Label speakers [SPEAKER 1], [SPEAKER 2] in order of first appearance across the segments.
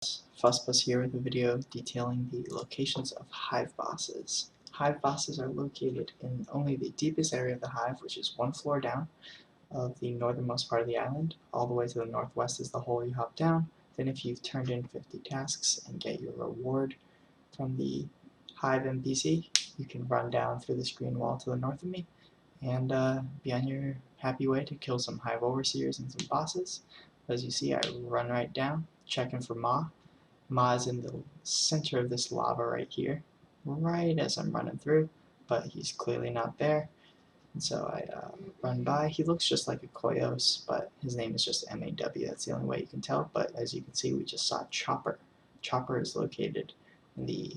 [SPEAKER 1] Fussbus here with a video detailing the locations of hive bosses. Hive bosses are located in only the deepest area of the hive, which is one floor down of the northernmost part of the island. All the way to the northwest is the hole you hop down. Then if you've turned in 50 tasks and get your reward from the hive NPC, you can run down through this green wall to the north of me and be on your happy way to kill some hive overseers and some bosses. As you see, I run right down, checking for Ma. Ma is in the center of this lava right here, right as I'm running through, but he's clearly not there. And so I run by. He looks just like a Koyos, but his name is just M-A-W. That's the only way you can tell. But as you can see, we just saw Chopper. Chopper is located in the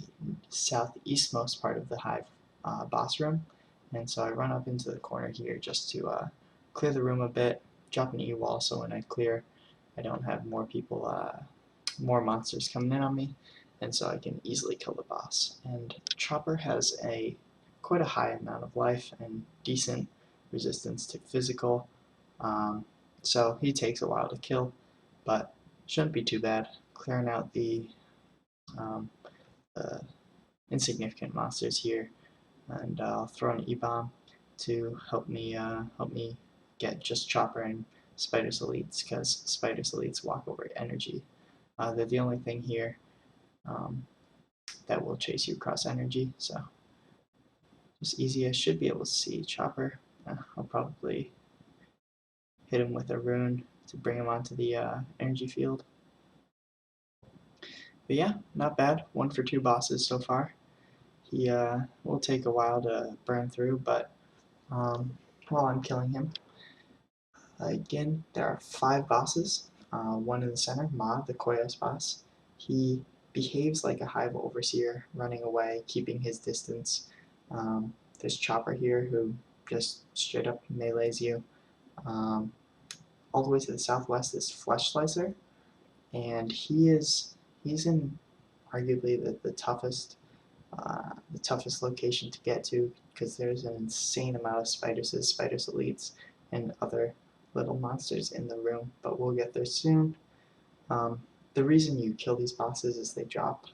[SPEAKER 1] southeastmost part of the hive boss room. And so I run up into the corner here just to clear the room a bit, drop an E-wall so when I clear, I don't have more people, more monsters coming in on me, and so I can easily kill the boss. And Chopper has quite a high amount of life and decent resistance to physical, so he takes a while to kill, but shouldn't be too bad. Clearing out um, the insignificant monsters here, and I'll throw an E-bomb to help me get just Chopper and Spider's elites, because Spider's elites walk over energy. They're the only thing here um, that will chase you across energy, so just easy. I should be able to see Chopper. I'll probably hit him with a rune to bring him onto the energy field. But yeah, not bad. 1 for 2 bosses so far. He will take a while to burn through, but while I'm killing him, again, there are 5 bosses. One in the center, Ma, the Koyos boss. He behaves like a hive overseer, running away, keeping his distance. There's Chopper here, who just straight up melees you. All the way to the southwest is Flesh Slicer, and he's in arguably the toughest location to get to, because there's an insane amount of Spider's elites, and other little monsters in the room, but we'll get there soon. The reason you kill these bosses is they drop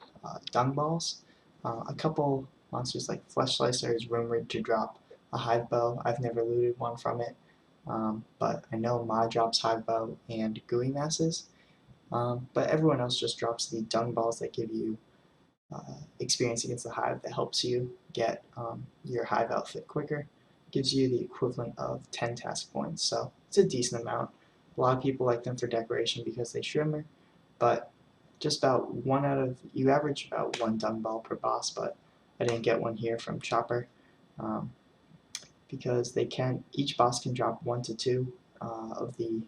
[SPEAKER 1] dung balls. A couple monsters like Flesh Slicer is rumored to drop a hive bow. I've never looted one from it, but I know Ma drops hive bow and gooey masses. But everyone else just drops the dung balls that give you experience against the hive that helps you get your hive outfit quicker. Gives you the equivalent of 10 task points, so it's a decent amount. A lot of people like them for decoration because they shimmer, but just about you average about 1 dung ball per boss, but I didn't get one here from Chopper because each boss can drop 1 to 2 of the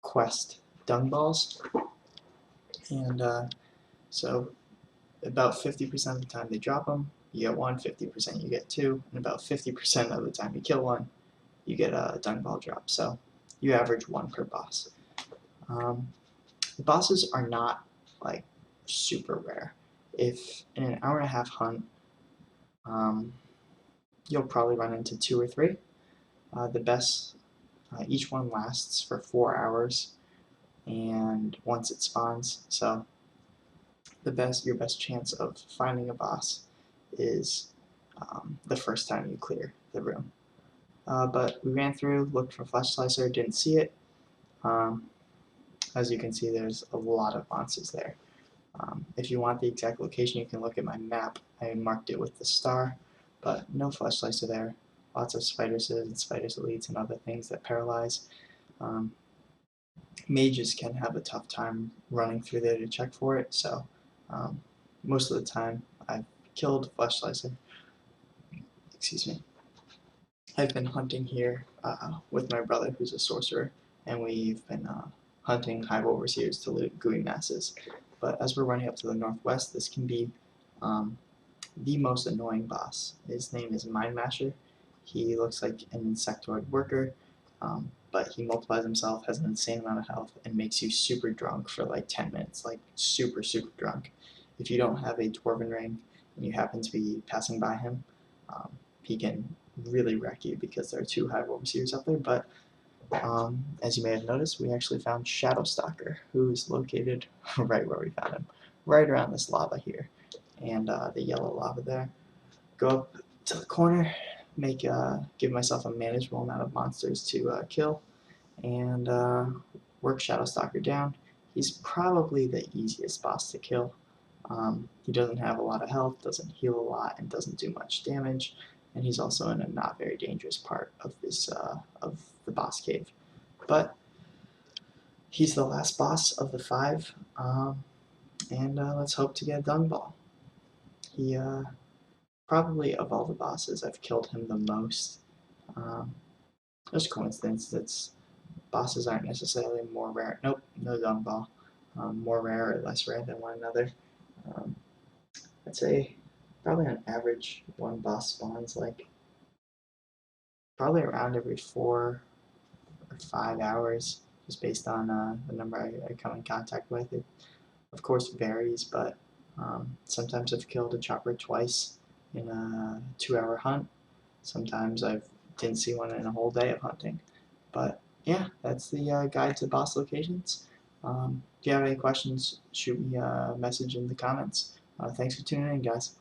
[SPEAKER 1] quest dung balls, and so about 50% of the time they drop them, you get 1, 50% you get 2, and about 50% of the time you kill one, you get a dung ball drop. So you average 1 per boss. The bosses are not like super rare. If in an hour-and-a-half hunt, you'll probably run into 2 or 3. Each one lasts for 4 hours, and once it spawns, so your best chance of finding a boss is the first time you clear the room. But we ran through, looked for Flesh Slicer, didn't see it. As you can see, there's a lot of monsters there. If you want the exact location, you can look at my map. I marked it with the star, but no Flesh Slicer there. Lots of Spider's and Spider's elites and other things that paralyze. Mages can have a tough time running through there to check for it, so most of the time I've killed Flesh Slicer. Excuse me. I've been hunting here with my brother, who's a sorcerer, and we've been hunting hive overseers to loot gooey masses. But as we're running up to the northwest, this can be the most annoying boss. His name is Mind Masher. He looks like an insectoid worker, but he multiplies himself, has an insane amount of health, and makes you super drunk for like 10 minutes, like super drunk. If you don't have a Dwarven ring and you happen to be passing by him, he can really wreck you because there are 2 hive overseers up there, but As you may have noticed, we actually found Shadowstalker, who is located right where we found him, right around this lava here, and the yellow lava there. Go up to the corner, give myself a manageable amount of monsters to kill, and work Shadowstalker down. He's probably the easiest boss to kill. He doesn't have a lot of health, doesn't heal a lot, and doesn't do much damage. And he's also in a not very dangerous part of this of the boss cave. But he's the last boss of the 5, and let's hope to get a dung ball. He probably of all the bosses, I've killed him the most. Um, Just coincidence. That's bosses aren't necessarily more rare. Nope, no dung ball. More rare or less rare than one another. Um, I'd say probably on average one boss spawns like probably around every 4 or 5 hours, just based on the number I come in contact with. It of course varies, but sometimes I've killed a chopper twice in a 2-hour hunt. Sometimes I didn't see one in a whole day of hunting. But yeah, that's the guide to boss locations. If you have any questions, shoot me a message in the comments. Thanks for tuning in, guys.